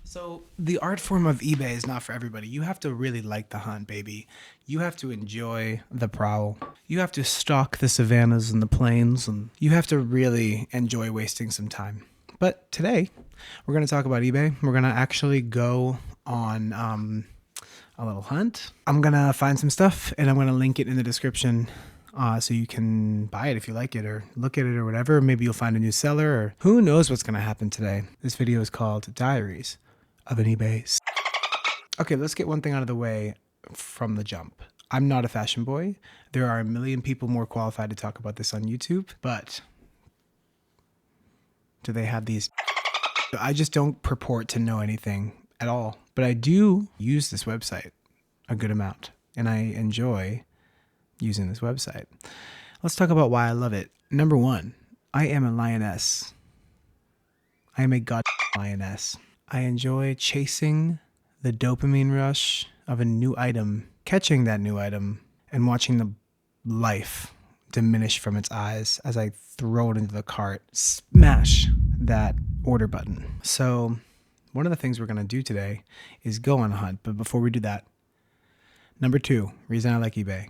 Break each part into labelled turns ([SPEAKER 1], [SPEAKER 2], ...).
[SPEAKER 1] So the art form of eBay is not for everybody. You have to really like the hunt, baby. You have to enjoy the prowl. You have to stalk the savannas and the plains, and you have to really enjoy wasting some time. But today, we're going to talk about eBay. We're going to actually go on a little hunt. I'm going to find some stuff, and I'm going to link it in the description so you can buy it if you like it or look at it or whatever. Maybe you'll find a new seller, or who knows what's going to happen today. This video is called Diaries of an eBay. Okay, let's get one thing out of the way from the jump. I'm not a fashion boy. There are a million people more qualified to talk about this on YouTube, but do they have these? I just don't purport to know anything at all, but I do use this website a good amount, and I enjoy using this website. Let's talk about why I love it. Number one, I am a lioness. I am a god lioness. I enjoy chasing the dopamine rush of a new item, catching that new item, and watching the life diminish from its eyes as I throw it into the cart, smash that order button. So one of the things we're going to do today is go on a hunt. But before we do that, number two, reason I like eBay.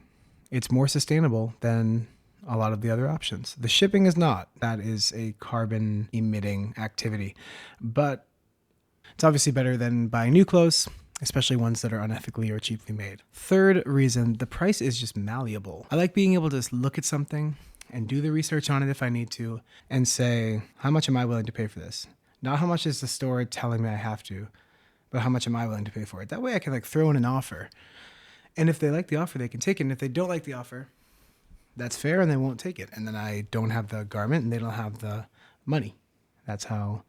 [SPEAKER 1] It's more sustainable than a lot of the other options. The shipping is not. That is a carbon emitting activity. But it's obviously better than buying new clothes, especially ones that are unethically or cheaply made. Third reason, the price is just malleable. I like being able to look at something and do the research on it if I need to and say, how much am I willing to pay for this? Not how much is the store telling me I have to, but how much am I willing to pay for it? That way I can throw in an offer. And if they like the offer, they can take it. And if they don't like the offer, that's fair and they won't take it. And then I don't have the garment and they don't have the money. That's how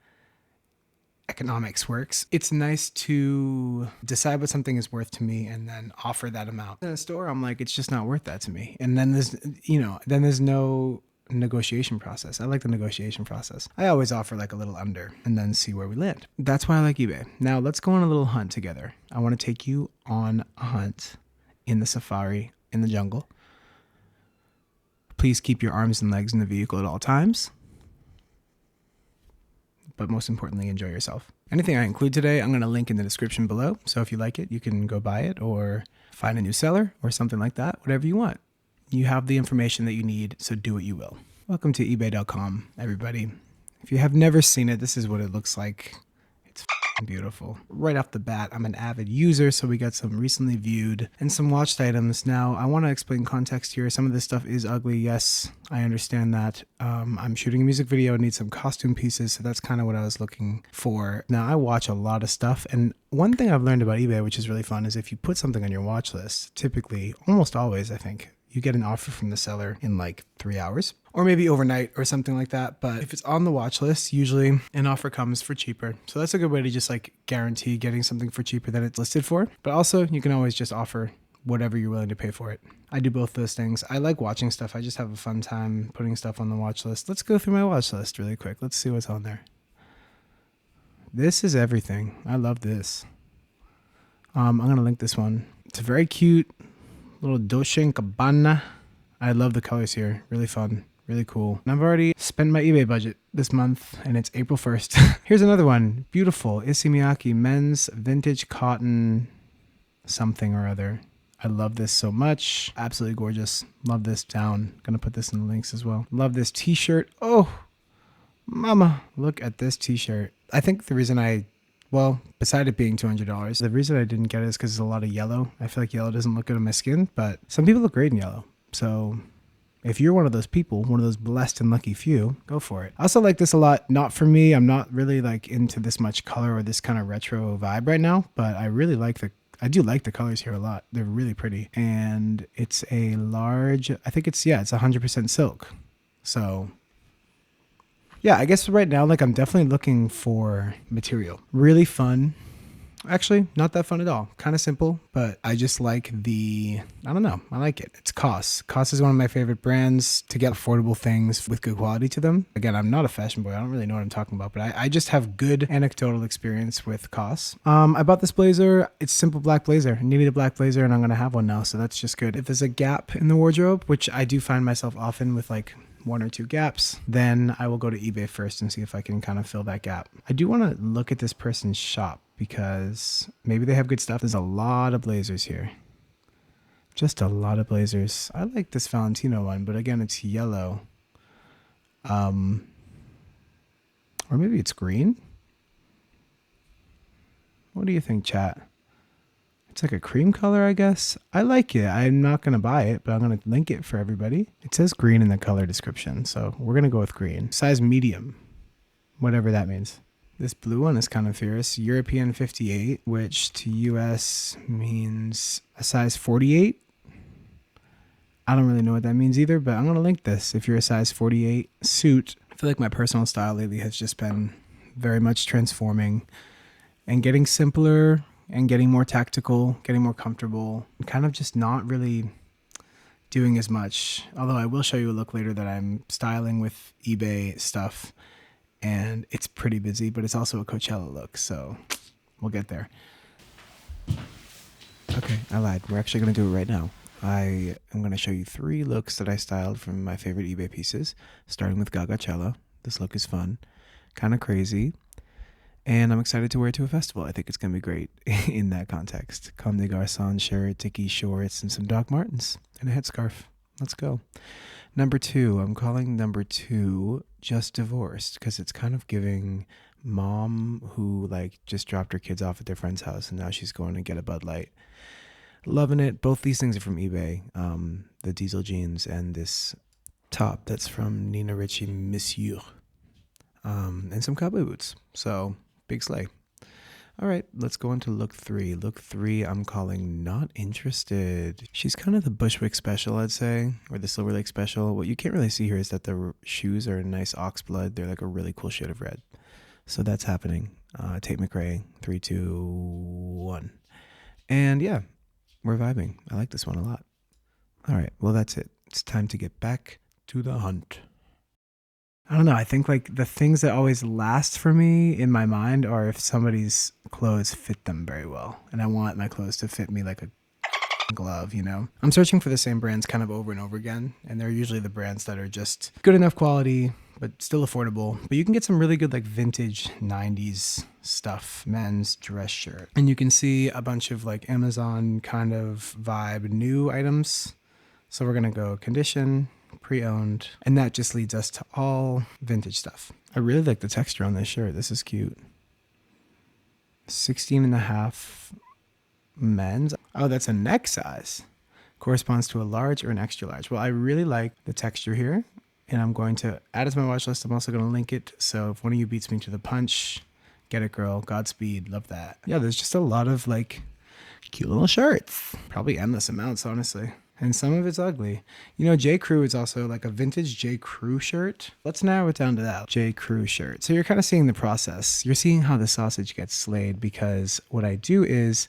[SPEAKER 1] economics works. It's nice to decide what something is worth to me and then offer that amount. In a store, I'm like, it's just not worth that to me. And then there's no negotiation process. I like the negotiation process. I always offer a little under and then see where we land. That's why I like eBay. Now let's go on a little hunt together. I want to take you on a hunt in the safari, in the jungle. Please keep your arms and legs in the vehicle at all times. But most importantly, enjoy yourself. Anything I include today, I'm going to link in the description below. So if you like it, you can go buy it or find a new seller or something like that, whatever you want. You have the information that you need, so do what you will. Welcome to eBay.com, everybody. If you have never seen it, this is what it looks like. It's beautiful. Right off the bat, I'm an avid user, so we got some recently viewed and some watched items. Now, I want to explain context here. Some of this stuff is ugly. Yes, I understand that. I'm shooting a music video. I need some costume pieces, so that's kind of what I was looking for. Now, I watch a lot of stuff, and one thing I've learned about eBay, which is really fun, is if you put something on your watch list, typically, almost always, I think, you get an offer from the seller in 3 hours or maybe overnight or something like that. But if it's on the watch list, usually an offer comes for cheaper. So that's a good way to just guarantee getting something for cheaper than it's listed for. But also you can always just offer whatever you're willing to pay for it. I do both those things. I like watching stuff. I just have a fun time putting stuff on the watch list. Let's go through my watch list really quick. Let's see what's on there. This is everything. I love this. I'm going to link this one. It's a very cute little Dolce & Gabbana. I love the colors here. Really fun. Really cool. And I've already spent my eBay budget this month, and it's April 1st. Here's another one. Beautiful. Issey Miyake men's vintage cotton something or other. I love this so much. Absolutely gorgeous. Love this down. Gonna put this in the links as well. Love this t-shirt. Oh, mama. Look at this t-shirt. I think the reason beside it being $200, the reason I didn't get it is because there's a lot of yellow. I feel like yellow doesn't look good on my skin, but some people look great in yellow. So if you're one of those people, one of those blessed and lucky few, go for it. I also like this a lot. Not for me. I'm not really into this much color or this kind of retro vibe right now, but I do like the colors here a lot. They're really pretty. And it's a large, I think it's 100% silk. So yeah, I guess right now, I'm definitely looking for material. Really fun. Actually, not that fun at all. Kind of simple, but I just like I like it. It's COS. COS is one of my favorite brands to get affordable things with good quality to them. Again, I'm not a fashion boy. I don't really know what I'm talking about, but I just have good anecdotal experience with COS. I bought this blazer. It's a simple black blazer. I needed a black blazer and I'm going to have one now, so that's just good. If there's a gap in the wardrobe, which I do find myself often with one or two gaps, then I will go to eBay first and see if I can kind of fill that gap. I do want to look at this person's shop. because maybe they have good stuff. There's a lot of blazers here. Just a lot of blazers. I like this Valentino one, but again, it's yellow. Or maybe it's green. What do you think, chat? It's like a cream color, I guess. I like it. I'm not going to buy it, but I'm going to link it for everybody. It says green in the color description, so we're going to go with green. Size medium, whatever that means. This blue one is kind of fierce. European 58, which to US means a size 48. I don't really know what that means either, but I'm going to link this if you're a size 48 suit. I feel like my personal style lately has just been very much transforming and getting simpler and getting more tactical, getting more comfortable, kind of just not really doing as much. Although I will show you a look later that I'm styling with eBay stuff, and it's pretty busy, but it's also a Coachella look, so we'll get there. Okay, I lied. We're actually going to do it right now. I am going to show you 3 looks that I styled from my favorite eBay pieces, starting with Gagachella. This look is fun, kind of crazy, and I'm excited to wear it to a festival. I think it's going to be great in that context. Comme des Garçons shirt, Tiki shorts, and some Doc Martens, and a headscarf. Let's go. Number 2, I'm calling number 2 Just Divorced, because it's kind of giving mom who like just dropped her kids off at their friend's house and now she's going to get a Bud Light. Loving it. Both these things are from eBay. The diesel jeans and this top that's from Nina Ricci Monsieur. And some cowboy boots. So, big slay. All right, let's go into look 3. Look 3, I'm calling Not Interested. She's kind of the Bushwick special, I'd say, or the Silver Lake special. What you can't really see here is that the shoes are a nice ox blood. They're like a really cool shade of red. So that's happening. Tate McRae, 3, 2, 1. And yeah, we're vibing. I like this one a lot. All right, well, that's it. It's time to get back to the hunt. I don't know. I think like the things that always last for me in my mind are if somebody's clothes fit them very well. And I want my clothes to fit me like a glove, you know? I'm searching for the same brands kind of over and over again. And they're usually the brands that are just good enough quality, but still affordable. But you can get some really good like vintage 90s stuff, men's dress shirt. And you can see a bunch of like Amazon kind of vibe new items. So we're going to go condition, pre-owned, and that just leads us to all vintage stuff. I really like the texture on this shirt. This is cute. 16.5 men's. Oh, that's a neck size. Corresponds to a large or an extra large. Well, I really like the texture here, and I'm going to add it to my watch list. I'm also going to link it. So if one of you beats me to the punch, get it, girl. Godspeed. Love that. Yeah, there's just a lot of like cute little shirts. Probably endless amounts, honestly. And some of it's ugly. You know, J. Crew is also like a vintage J. Crew shirt. Let's narrow it down to that. J. Crew shirt. So you're kind of seeing the process. You're seeing how the sausage gets slayed, because what I do is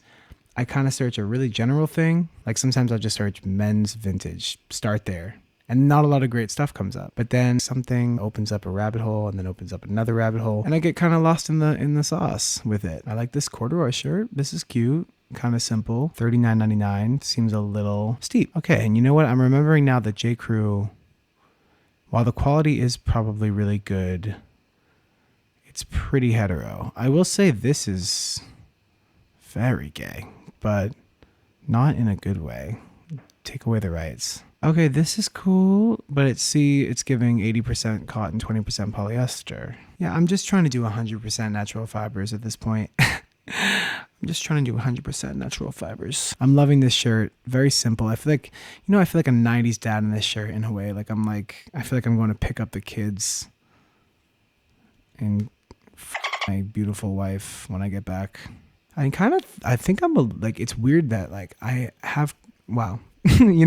[SPEAKER 1] I kind of search a really general thing. Like sometimes I'll just search men's vintage, start there. And not a lot of great stuff comes up. But then something opens up a rabbit hole and then opens up another rabbit hole. And I get kind of lost in the sauce with it. I like this corduroy shirt. This is cute. Kind of simple. $39.99 seems a little steep. Okay, and you know what? I'm remembering now that J. Crew, while the quality is probably really good, it's pretty hetero. I will say this is very gay, but not in a good way. Take away the rights. Okay, this is cool, but it's giving 80% cotton, 20% polyester. Yeah, I'm just trying to do 100% natural fibers at this point. I'm just trying to do 100% natural fibers. I'm loving this shirt. Very simple. I feel like a 90s dad in this shirt in a way. I feel like I'm going to pick up the kids and my beautiful wife when I get back. I think it's weird that like I have, wow. You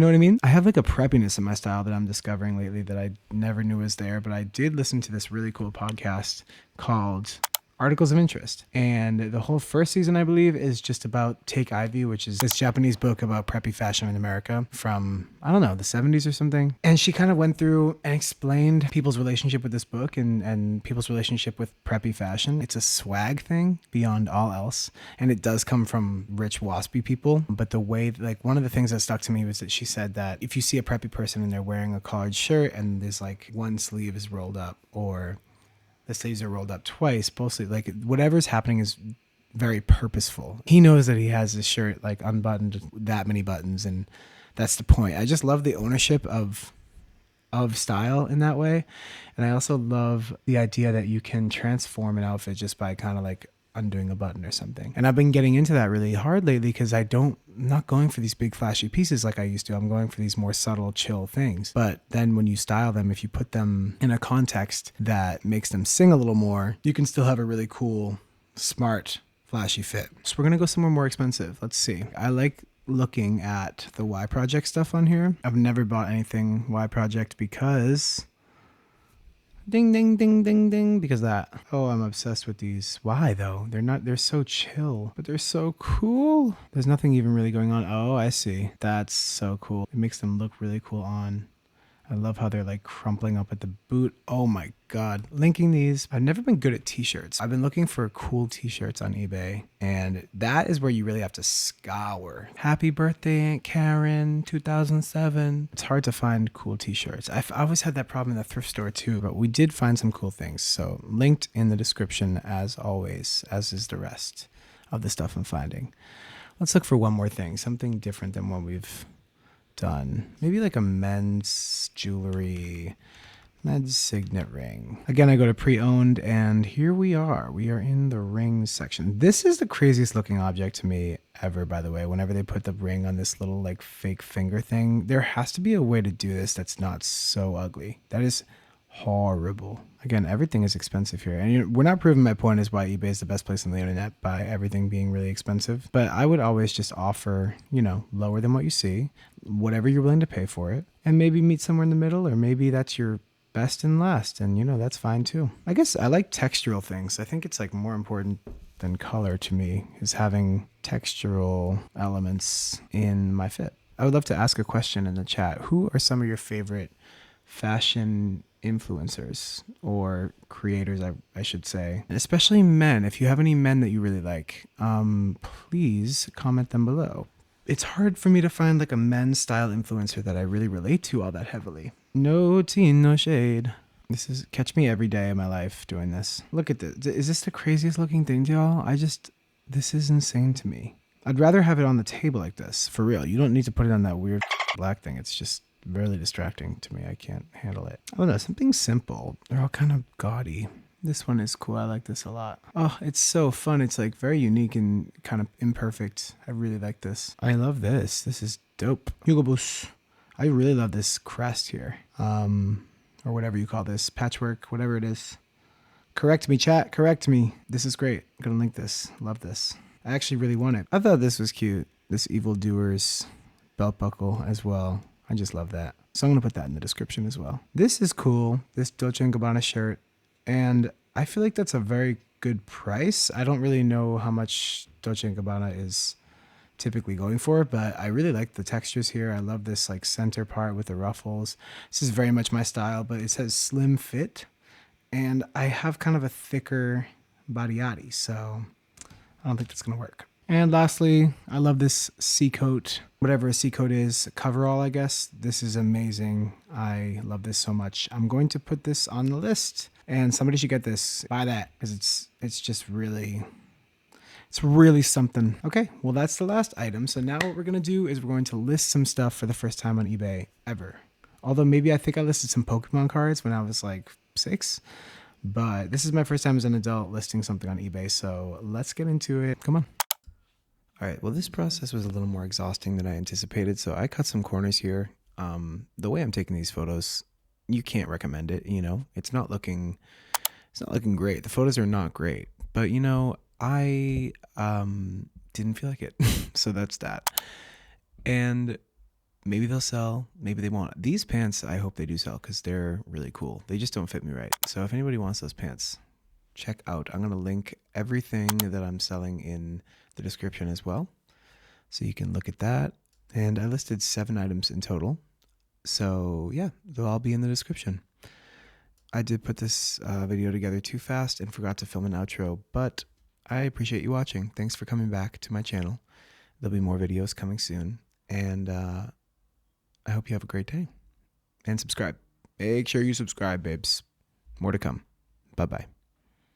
[SPEAKER 1] know what I mean? I have like a preppiness in my style that I'm discovering lately that I never knew was there, but I did listen to this really cool podcast called Articles of Interest. And the whole first season, I believe, is just about Take Ivy, which is this Japanese book about preppy fashion in America from, I don't know, the 70s or something. And she kind of went through and explained people's relationship with this book and people's relationship with preppy fashion. It's a swag thing beyond all else. And it does come from rich, waspy people. But the way, like, one of the things that stuck to me was that she said that if you see a preppy person and they're wearing a collared shirt and there's like one sleeve is rolled up, or the sleeves are rolled up twice, both sleeves, like whatever's happening is very purposeful. He knows that he has his shirt like unbuttoned that many buttons, and that's the point. I just love the ownership of style in that way. And I also love the idea that you can transform an outfit just by kind of like undoing a button or something. And I've been getting into that really hard lately because I'm not going for these big flashy pieces like I used to. I'm going for these more subtle, chill things. But then when you style them, if you put them in a context that makes them sing a little more, you can still have a really cool, smart, flashy fit. So we're gonna go somewhere more expensive. Let's see. I like looking at the Y Project stuff on here. I've never bought anything Y Project because ding ding ding ding ding because that. Oh, I'm obsessed with these. Why though? They're so chill, but they're so cool. There's nothing even really going on. Oh, I see. That's so cool. It makes them look really cool on. I love how they're like crumpling up at the boot. Oh my God. Linking these. I've never been good at t-shirts. I've been looking for cool t-shirts on eBay, and that is where you really have to scour. Happy birthday, Aunt Karen, 2007. It's hard to find cool t-shirts. I always had that problem in the thrift store too, but we did find some cool things. So linked in the description as always, as is the rest of the stuff I'm finding. Let's look for one more thing, something different than what we've done. Maybe like a men's jewelry, men's signet ring. Again, I go to pre-owned, and here we are. We are in the rings section. This is the craziest looking object to me ever, by the way. Whenever they put the ring on this little like fake finger thing, there has to be a way to do this that's not so ugly. That is horrible. Again, everything is expensive here. And we're not proving my point is why eBay is the best place on the internet by everything being really expensive. But I would always just offer, lower than what you see, whatever you're willing to pay for it, and maybe meet somewhere in the middle, or maybe that's your best and last, and that's fine too. I guess I like textural things. I think it's like more important than color to me is having textural elements in my fit. I would love to ask a question in the chat. Who are some of your favorite fashion influencers or creators, I should say, and especially men? If you have any men that you really like, please comment them below. It's hard for me to find like a men's style influencer that I really relate to all that heavily. No tea, no shade. This is catch me every day of my life doing this. Look at this. Is this the craziest looking thing to y'all? This is insane to me. I'd rather have it on the table like this, for real. You don't need to put it on that weird black thing. It's just really distracting to me. I can't handle it. I don't know, something simple. They're all kind of gaudy. This one is cool. I like this a lot. Oh, it's so fun. It's like very unique and kind of imperfect. I really like this. I love this. This is dope. Hugo Boss. I really love this crest here. Or whatever you call this. Patchwork, whatever it is. Correct me, chat. Correct me. This is great. I'm gonna link this. Love this. I actually really want it. I thought this was cute. This Evildoers belt buckle as well. I just love that. So I'm gonna put that in the description as well. This is cool. This Dolce & Gabbana shirt. And I feel like that's a very good price. I don't really know how much Dolce & Gabbana is typically going for, but I really like the textures here. I love this like center part with the ruffles. This is very much my style, but it says slim fit. And I have kind of a thicker body yaddy, so I don't think that's gonna work. And lastly, I love this Seacoat, whatever a Seacoat is, coverall, I guess. This is amazing. I love this so much. I'm going to put this on the list, and somebody should get this. Buy that, because it's just really, it's really something. Okay, well that's the last item. So now what we're gonna do is we're going to list some stuff for the first time on eBay ever. Although maybe I think I listed some Pokemon cards when I was like 6. But this is my first time as an adult listing something on eBay, so let's get into it. Come on. All right, well, this process was a little more exhausting than I anticipated, so I cut some corners here. The way I'm taking these photos, you can't recommend it, It's not looking great. The photos are not great, but I didn't feel like it. So that's that. And maybe they'll sell, maybe they won't. These pants, I hope they do sell because they're really cool. They just don't fit me right. So if anybody wants those pants, check out. I'm going to link everything that I'm selling in the description as well, so you can look at that. And I listed 7 items in total. So yeah, they'll all be in the description. I did put this video together too fast and forgot to film an outro, but I appreciate you watching. Thanks for coming back to my channel. There'll be more videos coming soon. And I hope you have a great day. And subscribe. Make sure you subscribe, babes. More to come. Bye-bye.